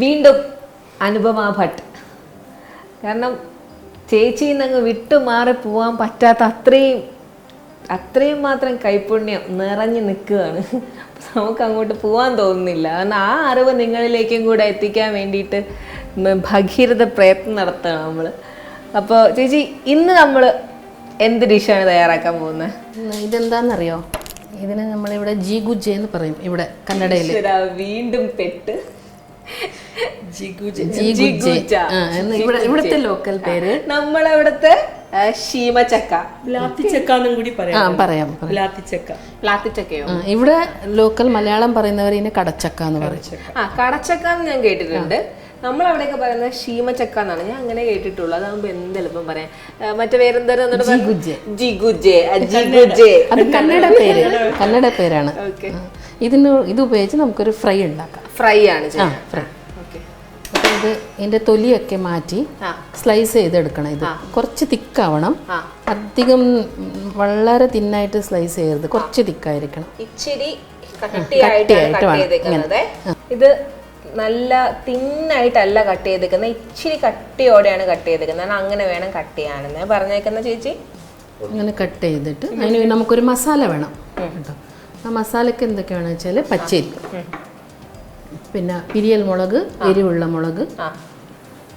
വീണ്ടും അനുപമ ഭട്ട്. കാരണം ചേച്ചിയിൽ നിന്ന് വിട്ടു മാറി പോകാൻ പറ്റാത്ത അത്രയും മാത്രം കൈപുണ്യം നിറഞ്ഞു നിൽക്കുകയാണ്. നമുക്ക് അങ്ങോട്ട് പോകാൻ തോന്നുന്നില്ല. കാരണം ആ അറിവ് നിങ്ങളിലേക്കും കൂടെ എത്തിക്കാൻ വേണ്ടിയിട്ട് ഭഗീരഥ പ്രയത്നം നടത്തുകയാണ് നമ്മൾ. അപ്പോൾ ചേച്ചി ഇന്ന് നമ്മൾ എന്ത് ഡിഷാണ് തയ്യാറാക്കാൻ പോകുന്നത്? ഇതെന്താണെന്നറിയോ? ഇതിന് നമ്മളിവിടെ ജി ഗുജ്ജെ എന്ന് പറയും. ഇവിടെ കന്നഡയിൽ വീണ്ടും പെട്ട് ഇവിടുത്തെ ലോക്കൽ പേര്. നമ്മളവിടുത്തെ ശീമച്ചക്ക, ഇവിടെ ലോക്കൽ മലയാളം പറയുന്നവർ ഇതിനെ കടച്ചക്ക എന്ന് പറയും. കടച്ചക്ക എന്ന് ഞാൻ കേട്ടിട്ടുണ്ട്. നമ്മളവിടെയൊക്കെ പറയുന്നത് ശീമച്ചക്ക എന്നാണ് ഞാൻ അങ്ങനെ കേട്ടിട്ടുള്ളൂ. അതാകുമ്പോ എന്തെളുപ്പം പറയാം. മറ്റേ പേരെന്താ? കന്നഡ പേരാണ്. ഇത് ഉപയോഗിച്ച് നമുക്കൊരു ഫ്രൈ ഉണ്ടാക്കാം. ഫ്രൈ ആണ് ഫ്രൈ. ഇത് ഇതിന്റെ തൊലിയൊക്കെ മാറ്റി സ്ലൈസ് ചെയ്തെടുക്കണം. ഇത് കുറച്ച് തിക്കാവണം. അധികം വളരെ തിന്നായിട്ട് സ്ലൈസ് ചെയ്യരുത്. കുറച്ച് തിക്കായിരിക്കണം. ഇച്ചിരി കട്ടിയായിട്ട് വേണം. ഇത് നല്ല തിന്നായിട്ടല്ല കട്ട് ചെയ്തേക്കുന്നത്, ഇച്ചിരി കട്ടിയോടെയാണ് കട്ട് ചെയ്തേക്കുന്നത്. അങ്ങനെ വേണം കട്ട് ചെയ്യാനെന്ന് പറഞ്ഞേക്കുന്ന ചേച്ചി. അങ്ങനെ കട്ട് ചെയ്തിട്ട് അതിന് നമുക്കൊരു മസാല വേണം കേട്ടോ. ആ മസാലയ്ക്ക് എന്തൊക്കെയാണെന്ന് വെച്ചാൽ പച്ചരി, പിന്നെ പിരിയൽ മുളക്, എരിവുള്ള മുളക്,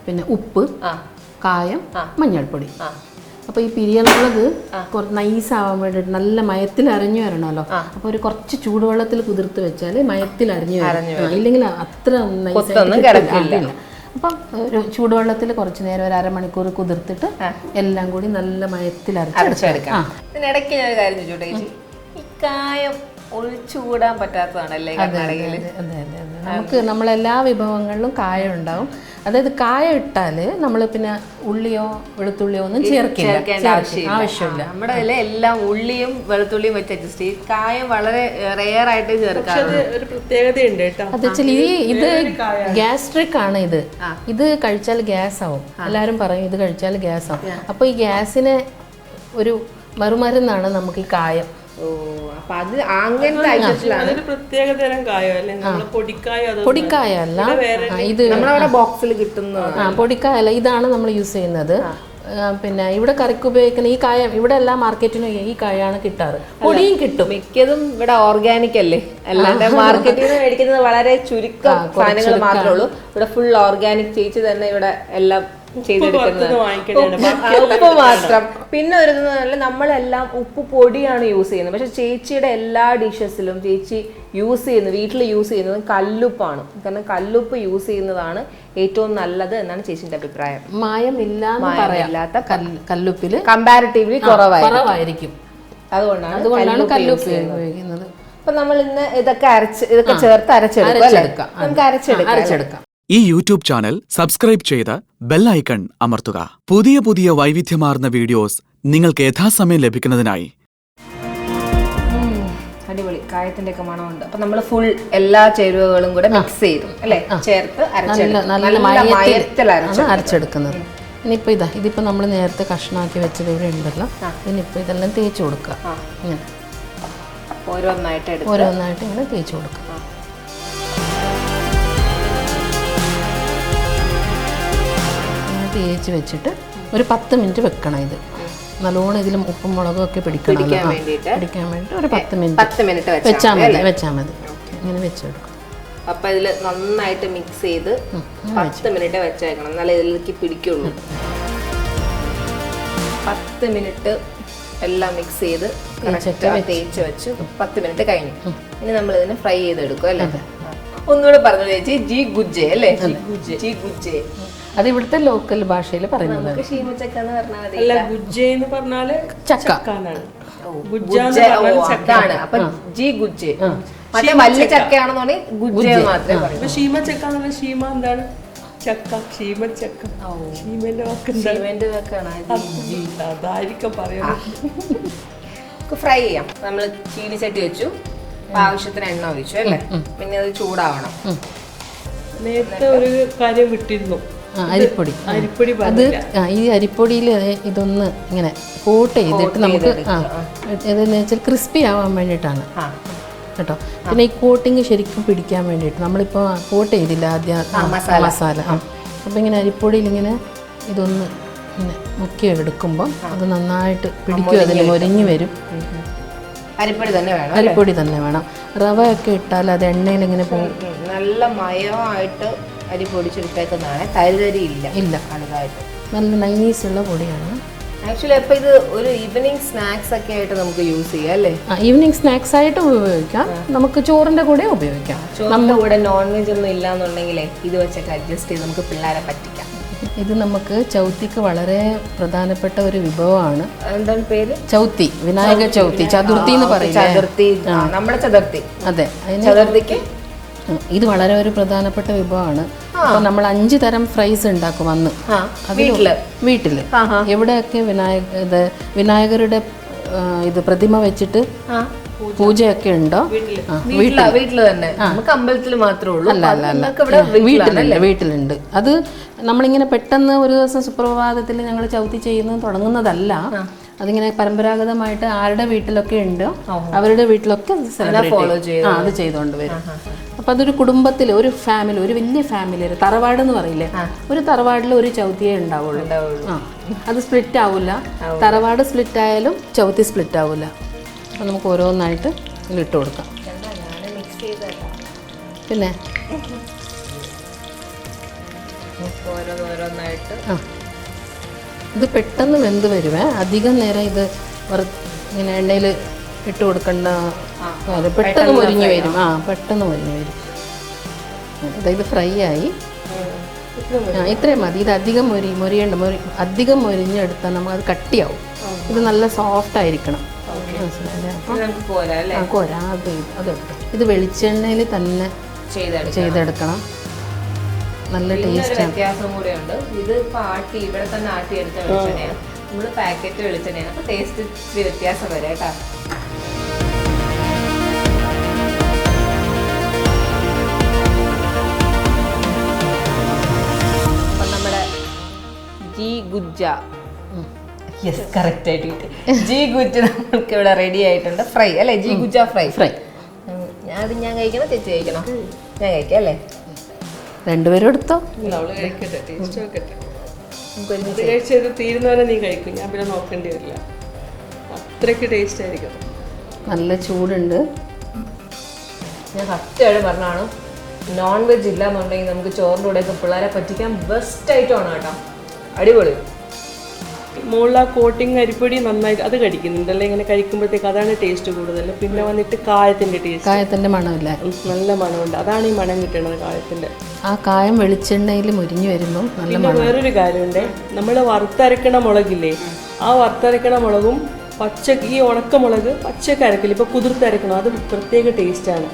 പിന്നെ ഉപ്പ്, കായം, മഞ്ഞൾപ്പൊടി. അപ്പോൾ ഈ പിരിയൽ മുളക് കുറച്ച് നൈസാവാൻ വേണ്ടിയിട്ട് നല്ല മയത്തിൽ അരിഞ്ഞു വരണമല്ലോ. അപ്പോൾ ഒരു കുറച്ച് ചൂടുവെള്ളത്തിൽ കുതിർത്ത് വെച്ചാൽ മയത്തിൽ അരിഞ്ഞു വരും. ഇല്ലെങ്കിൽ അത്ര നൈസായിട്ട് കിടക്കില്ല. അപ്പം ഒരു ചൂടുവെള്ളത്തിൽ കുറച്ച് നേരം ഒരു അരമണിക്കൂർ കുതിർത്തിട്ട് എല്ലാം കൂടി നല്ല മയത്തിൽ അരച്ചെടുക്കാം. ഇതിനിടയ്ക്ക് ഞാൻ ഒരു കാര്യം ചോദിച്ചോട്ടെ ചേച്ചി, ഈ കായം ഒഴിച്ചുകൂടാൻ പറ്റാത്തതാണല്ലേ കർണാടകയില്? നമുക്ക് നമ്മളെല്ലാ വിഭവങ്ങളിലും കായം ഉണ്ടാവും. അതായത് കായം ഇട്ടാൽ നമ്മൾ പിന്നെ ഉള്ളിയോ വെളുത്തുള്ളിയോ ഒന്നും ചേർക്കേണ്ട ആവശ്യമില്ല. നമ്മുടെ എല്ലാം ഉള്ളിയും വെളുത്തുള്ളിയും വെച്ച് അഡ്ജസ്റ്റ് ചെയ്യും. കായം വളരെ റെയർ ആയിട്ട് ചേർക്കാം. ഒരു പ്രത്യേകതയുണ്ട് കേട്ടോ. അത് ഇത് ഗ്യാസ്ട്രിക് ആണ്. ഇത് കഴിച്ചാൽ ഗ്യാസ് ആവും. എല്ലാവരും പറയും ഇത് കഴിച്ചാൽ ഗ്യാസ് ആവും. അപ്പോൾ ഈ ഗ്യാസിന് ഒരു മറുമരുന്നാണ് നമുക്ക് ഈ കായം. പൊടിക്കായല്ല, ഇത് നമ്മളവിടെ ബോക്സിൽ കിട്ടുന്ന പൊടിക്കായല്ല, ഇതാണ് നമ്മൾ യൂസ് ചെയ്യുന്നത്. പിന്നെ ഇവിടെ കറിക്ക് ഉപയോഗിക്കുന്ന ഈ കായം ഇവിടെ എല്ലാ മാർക്കറ്റിനും ഈ കായാണ് കിട്ടാറ്. പൊടിയും കിട്ടും. മിക്കതും ഇവിടെ ഓർഗാനിക് അല്ലേ, അല്ലാണ്ട് മാർക്കറ്റിൽ നിന്ന് മേടിക്കുന്നത് വളരെ ചുരുക്കം സാധനങ്ങൾ മാത്രമേ ഉള്ളൂ. ഇവിടെ ഫുൾ ഓർഗാനിക് ചേച്ചി തന്നെ ഇവിടെ എല്ലാം ചെയ്തെടുക്കുന്നത്. ഉപ്പ് മാത്രം. പിന്നെ ഒരു നമ്മളെല്ലാം ഉപ്പ് പൊടിയാണ് യൂസ് ചെയ്യുന്നത്. പക്ഷെ ചേച്ചിയുടെ എല്ലാ ഡിഷസിലും ചേച്ചി വീട്ടിൽ യൂസ് ചെയ്യുന്നത് കല്ലുപ്പാണ്. കാരണം കല്ലുപ്പ് യൂസ് ചെയ്യുന്നതാണ് ഏറ്റവും നല്ലത് എന്നാണ് ചേച്ചിന്റെ അഭിപ്രായം. മായമില്ലാത്ത കല്ലുപ്പില് കമ്പാരിറ്റീവ്ലി കുറവായിരിക്കും. അതുകൊണ്ടാണ് കല്ലുപ്പ് ഉപയോഗിക്കുന്നത്. അപ്പൊ നമ്മൾ ഇന്ന് ഇതൊക്കെ ചേർത്ത് അരച്ചെടുക്കാം. നമുക്ക് അരച്ചെടുക്കാം. ഈ യൂട്യൂബ് ചാനൽ സബ്സ്ക്രൈബ് ചെയ്ത് ബെൽ ഐക്കൺ അമർത്തുക. പുതിയ വൈവിധ്യമാർന്ന വീഡിയോസ് നിങ്ങൾക്ക് യഥാസമയം ലഭിക്കുന്നതിനായി. അടിപൊളി കായത്തിന്റെ ഒക്കെ മണമുണ്ട്. അപ്പൊ നമ്മൾ ഫുൾ എല്ലാ ചേരുവകളും കൂടെ മിക്സ് ചെയ്തു അല്ലെ, ചേർത്ത് അരച്ചെടുക്കുന്നത്. ഇനിയിപ്പോ ഇതിപ്പോ നമ്മൾ നേരത്തെ കഷ്ണാക്കി വെച്ചത് ഇവിടെ ഉണ്ടല്ലോ. ഇനിയിപ്പോ ഇതെല്ലാം തേച്ച് കൊടുക്കുക. ഇങ്ങനെ ഓരോന്നായിട്ട് ഇങ്ങനെ തേച്ച് കൊടുക്കുക. തേച്ച് വെച്ചിട്ട് ഒരു 10 മിനിറ്റ് വെക്കണം. ഇത് നല്ലോണം ഇതിലും ഉപ്പും മുളകും ഒക്കെ പിടിക്കാൻ വേണ്ടിയിട്ട് ഒരു 10 മിനിറ്റ് വെച്ചാൽ മതി. ഇങ്ങനെ വെച്ചെടുക്കും. അപ്പൊ ഇതിൽ നന്നായിട്ട് മിക്സ് ചെയ്ത് 10 മിനിറ്റ് വെച്ചേക്കണം, എന്നാലേ ഇതിലേക്ക് പിടിക്കുള്ളൂ. 10 മിനിറ്റ് എല്ലാം മിക്സ് ചെയ്ത് തേച്ച് വെച്ച് 10 മിനിറ്റ് കഴിഞ്ഞു. ഇനി നമ്മൾ ഇതിനെ ഫ്രൈ ചെയ്തെടുക്കും അല്ലേ? ഒന്നുകൂടെ പറഞ്ഞു ചേച്ചി, ജി ഗുജ്ജെ അല്ലേ? ജി ഗുജ്ജെ അത് ഇവിടുത്തെ ലോക്കൽ ഭാഷയിൽ പറയുന്നത്. മറ്റേ വലിയ ചക്കയാണെന്നുണ്ടെങ്കിൽ ഗുജ്ജെ മാത്രമേ പറയൂ. ശീമച്ചക്ക എന്താണ്? ചക്ക, ശീമച്ചക്ക. അതായിരിക്കും പറയുന്നത്. ഫ്രൈ ചെയ്യാം. നമ്മൾ ചീനിച്ചട്ടി വെച്ചു, ആവശ്യത്തിന് എണ്ണ ഒഴിച്ചു അല്ലേ? പിന്നെ അത് ചൂടാവണം. നേരത്തെ ഒരു കാര്യം വിട്ടിരുന്നു, അരിപ്പൊടി. അത് ഈ അരിപ്പൊടിയിൽ ഇതൊന്ന് ഇങ്ങനെ കോട്ട് ചെയ്തിട്ട് നമുക്ക് ഇതെന്ന് വെച്ചാൽ ക്രിസ്പി ആവാൻ വേണ്ടിയിട്ടാണ്. കേട്ടോ. പിന്നെ ഈ കോട്ടിങ് ശരിക്കും പിടിക്കാൻ വേണ്ടിയിട്ട് നമ്മളിപ്പോൾ കോട്ട് ചെയ്തില്ല ആദ്യം മസാല. അപ്പോൾ ഇങ്ങനെ അരിപ്പൊടിയിൽ ഇങ്ങനെ ഇതൊന്ന് ഇങ്ങനെ മുക്കി എടുക്കുമ്പോൾ അത് നന്നായിട്ട് പിടിക്കും, അതിൽ മൊരിഞ്ഞ് വരും. അരിപ്പൊടി തന്നെ വേണം, അരിപ്പൊടി തന്നെ വേണം. റവയൊക്കെ ഇട്ടാൽ അത് എണ്ണയിൽ ഇങ്ങനെ പോകും. നല്ല മയമായിട്ട് അരി പൊടിച്ചെടുത്തേക്കുന്നതാണ്, തരി ഇല്ല. അതായിട്ട് നല്ല നൈസുള്ള പൊടിയാണ്. ആക്ച്വലി അപ്പൊ ഇത് ഒരു ഈവനിങ് സ്നാക്സ് ഒക്കെ ആയിട്ട് നമുക്ക് യൂസ് ചെയ്യാം അല്ലേ? ഈവനിങ് സ്നാക്സ് ആയിട്ട് ഉപയോഗിക്കാം, നമുക്ക് ചോറിന്റെ കൂടെ ഉപയോഗിക്കാം. നമ്മുടെ കൂടെ നോൺ വെജ് ഒന്നും ഇല്ലാന്നുണ്ടെങ്കിലേ ഇത് വെച്ചൊക്കെ അഡ്ജസ്റ്റ് ചെയ്ത് നമുക്ക് പിള്ളേരെ പറ്റിക്കാം. ഇത് നമുക്ക് ചൗത്തിക്ക് വളരെ പ്രധാനപ്പെട്ട ഒരു വിഭവമാണ്. എന്താണ് പേര്? ചൗത്തി, വിനായക ചതുർത്ഥി, ചതുർത്ഥി എന്ന് പറയും. ചതുർത്ഥി, നമ്മുടെ ചതുർത്ഥി. അതെ, ചതുർത്ഥിക്ക് ഇത് വളരെ ഒരു പ്രധാനപ്പെട്ട വിഭവമാണ്. അപ്പോൾ നമ്മൾ 5 തരം ഫ്രൈസ് ഉണ്ടാക്കും അന്ന് വീട്ടില്. എവിടെയൊക്കെ വിനായകരുടെ ഇത് പ്രതിമ വെച്ചിട്ട് പൂജയൊക്കെ ഉണ്ടോ വീട്ടില് തന്നെ, നമുക്ക് അമ്പലത്തിൽ മാത്രമേ ഉള്ളൂ. വീട്ടിലുണ്ട്. അത് നമ്മളിങ്ങനെ പെട്ടെന്ന് ഒരു ദിവസം സുപ്രഭാതത്തിൽ ഞങ്ങൾ ചൗത്തി ചെയ്യുന്നത് തുടങ്ങുന്നതല്ല. അതിങ്ങനെ പരമ്പരാഗതമായിട്ട് ആരുടെ വീട്ടിലൊക്കെ ഉണ്ട് അവരുടെ വീട്ടിലൊക്കെ അത് ചെയ്തുകൊണ്ട് വരും. അപ്പൊ അതൊരു കുടുംബത്തിൽ, ഒരു ഫാമിലി, ഒരു വലിയ ഫാമിലി, ഒരു തറവാട് എന്ന് പറയില്ലേ, ഒരു തറവാടിൽ ഒരു ചൗത്തിയേ ഉണ്ടാവുള്ളൂ. അത് സ്പ്ലിറ്റ് ആവില്ല. തറവാട് സ്പ്ലിറ്റ് ആയാലും ചൗത്തി സ്പ്ലിറ്റ് ആവില്ല. അപ്പം നമുക്ക് ഓരോന്നായിട്ട് ഇട്ട് കൊടുക്കാം. പിന്നെ ഇത് പെട്ടെന്ന് വെന്ത് വരുമേ, അധികം നേരം ഇത് ഇങ്ങനെ എണ്ണയിൽ ഇട്ട് കൊടുക്കേണ്ട. പെട്ടെന്ന് മൊരിഞ്ഞ് വരും. പെട്ടെന്ന് മൊരിഞ്ഞ് വരും. അതായത് ഫ്രൈ ആയി. ഇത്രയും മതി. ഇത് അധികം അധികം മൊരിഞ്ഞെടുത്താൽ നമുക്കത് കട്ടിയാവും. ഇത് നല്ല സോഫ്റ്റ് ആയിരിക്കണം. ഇത് വെളിച്ചെണ്ണയിൽ തന്നെ ചെയ്തെടുക്കണം. നല്ല ടേസ്റ്റ്. വ്യത്യാസം കൂടെ ഉണ്ട്. ഇത് ആട്ടി ഇവിടെ തന്നെ ആട്ടി എടുത്ത വെളിച്ചെണ്ണയാണ്, നമ്മള് പാക്കറ്റ് വെളിച്ചെണ്ണയാണ്. അപ്പൊ ടേസ്റ്റ് വ്യത്യാസം വരെ കേട്ടോ. അപ്പൊ നമ്മുടെ ജി ഗുജ്ജ, യെസ് കറക്റ്റ് ആയിട്ട് ജി ഗുജ്ജ നമ്മൾക്ക് ഇവിടെ റെഡി ആയിട്ടുണ്ട്. ഫ്രൈ അല്ലേ? ജി ഗുജ്ജ ഫ്രൈ. ഞാൻ കഴിക്കണം, ചേച്ചി കഴിക്കണം? ഞാൻ കഴിക്കാം അല്ലേ? രണ്ടുപേരും എടുത്തോ. തീരുന്നവരെ നീ കഴിക്കും, ഞാൻ പിന്നെ നോക്കേണ്ടി വരില്ല. അത്രയ്ക്ക് ടേസ്റ്റ് ആയിരിക്കും. നല്ല ചൂടുണ്ട്. ഞാൻ സത്യമായിട്ട് പറഞ്ഞാണ്, നോൺ വെജ് ഇല്ലാന്നുണ്ടെങ്കിൽ നമുക്ക് ചോറിൻ്റെ കൂടെയൊക്കെ പിള്ളേരെ പറ്റിക്കാൻ ബെസ്റ്റ് ഐറ്റമാണ് കേട്ടോ. അടിപൊളി. മുകളിൽ ആ കോട്ടിങ് അരിപ്പൊടി നന്നായിട്ട് അത് കടിക്കുന്നുണ്ടല്ലേ, ഇങ്ങനെ കഴിക്കുമ്പോഴത്തേക്ക് അതാണ് ടേസ്റ്റ് കൂടുതൽ. പിന്നെ വന്നിട്ട് കായത്തിന്റെ മണമില്ല, നല്ല മണമുണ്ട്. അതാണ് ഈ മണം കിട്ടുന്നത് കായത്തിന്റെ. ആ കായം വെളിച്ചെണ്ണയിൽ മുരിഞ്ഞു വരുമ്പോൾ നല്ല മണം. വേറൊരു കാര്യമുണ്ട്, നമ്മൾ വറുത്തരക്കണ മുളകില്ലേ, ആ വറുത്തരക്കണ മുളകും ഈ ഉണക്കമുളക് പച്ചക്ക് അരക്കില്ല, ഇപ്പൊ കുതിർത്തരക്കണം, അത് പ്രത്യേക ടേസ്റ്റാണ്.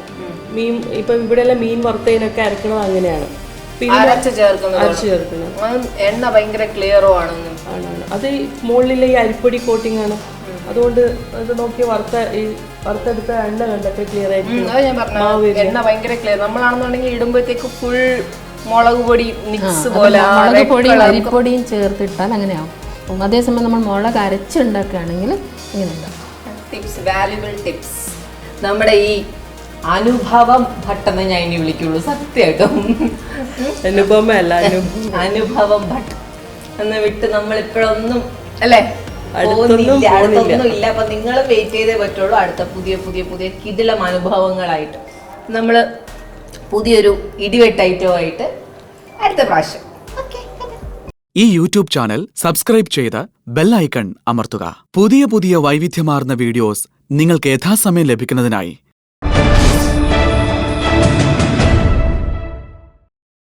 മീൻ ഇപ്പൊ ഇവിടെയെല്ലാം മീൻ വറുത്തതിനൊക്കെ അരക്കണത് അങ്ങനെയാണ്. എണ്ണ ഭയങ്കര ക്ലിയറും ആണ്. അത് മുകളിലെ ഈ അരിപ്പൊടി കോട്ടിംഗ് ആണ്. അതുകൊണ്ട് അത് നോക്കി വറുത്തെടുത്ത എണ്ണ കണ്ടൊക്കെ ക്ലിയർ ആയിട്ട് എണ്ണ ഭയങ്കര ക്ലിയർ. നമ്മളാണെന്നുണ്ടെങ്കിൽ ഇടുമ്പോഴത്തേക്ക് ഫുൾ മുളക് പൊടി മിക്സ് പോലെ മുളക് പൊടിയും അരിപ്പൊടിയും ചേർത്തിട്ടാൽ അങ്ങനെയാവും. അതേസമയം നമ്മൾ മുളക് അരച്ചുണ്ടാക്കുകയാണെങ്കിൽ ഇങ്ങനെ ഉണ്ടാവും. Tips, valuable tips. നമ്മുടെ ഈ അനുഭവം ഭട്ടെന്ന് ഞാൻ ഇനി വിളിക്കുള്ളൂ, സത്യമായിട്ടും. അനുഭവം ഭട്ട് എന്ന് വിട്ട് നമ്മൾ ഇപ്പോഴൊന്നും അല്ലേ അടുത്തൊന്നും ഇല്ല. അപ്പൊ നിങ്ങൾ വെയിറ്റ് ചെയ്തേ പറ്റുള്ളൂ അടുത്ത പുതിയ പുതിയ പുതിയ കിടിലം അനുഭവങ്ങളായിട്ട്. നമ്മൾ പുതിയൊരു ഇടിവെട്ട് ഐറ്റമായിട്ട് അടുത്ത പ്രാവശ്യം. ഈ യൂട്യൂബ് ചാനൽ സബ്സ്ക്രൈബ് ചെയ്ത് ബെൽ ഐക്കൺ അമർത്തുക. പുതിയ പുതിയ വൈവിധ്യമാർന്ന വീഡിയോസ് നിങ്ങൾക്ക് യഥാസമയം ലഭിക്കുന്നതിനായി